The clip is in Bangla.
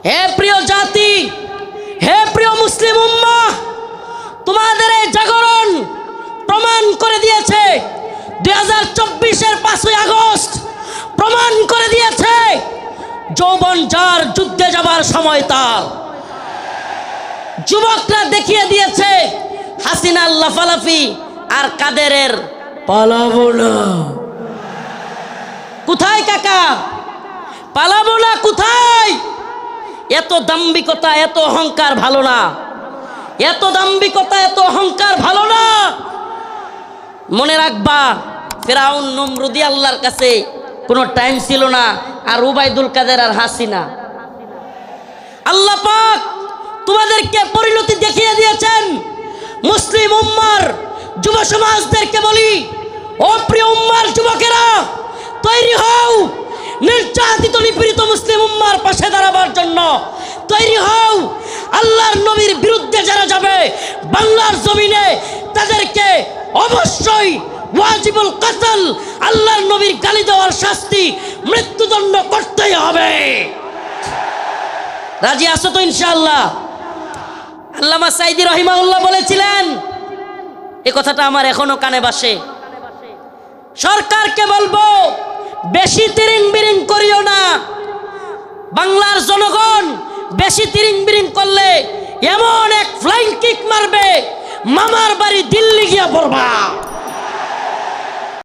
হে প্রিয় জাতি, হে প্রিয় মুসলিম উম্মাহ, তোমাদের এই জাগরণ প্রমাণ করে দিয়েছে 2024-এর 5ই আগস্ট প্রমাণ করে দিয়েছে যৌবন যার যুদ্ধে যাবার সময় তার। যুবকরা দেখিয়ে দিয়েছে হাসিনার লাফালাফি আর কাদেরের পালাবো না। কোথায় কাকা? পালাবো না কোথায়? এত দাম্ভিকতা, এত অহংকার ভালো না। এত দাম্ভিকতা, এত অহংকার ভালো না। মনে রাখবা, ফেরাউন নমরুদি আল্লাহর কাছে কোনো টাইম ছিল না, আর উবাইদুল কাদের আর হাসিনা। আল্লাহ পাক তোমাদেরকে পরিণতি দেখিয়ে দিয়েছেন। মুসলিম উম্মার যুব সমাজদেরকে বলি, ও প্রিয় উম্মার যুবকেরা, তৈরি হও নির্যাতিত নিপীড়িত মুসলিম উম্মার পাশে দাঁড়াবার জন্য। তৈরি হও আল্লাহর নবীর বিরুদ্ধে যারা যাবে বাংলার জমিনে, তাদেরকে অবশ্যই ওয়াজিবুল কতল, আল্লাহর নবীর গালি দেওয়ার শাস্তি, মৃত্যুদণ্ড করতেই হবে। রাজি আছো তো ইনশাআল্লাহ? আল্লামা সাইদি রহিমাহুল্লাহ বলেছিলেন, এই কথাটা আমার এখনো কানে বাসে। সরকারকে বলবো, বেশি তিরিং বিরিং করিও না। বাংলার জনগণ বেশি তিরিং বিরিং করলে এমন এক ফ্লাইং কিক মারবে, মামার বাড়ি দিল্লি গিয়া পড়বা।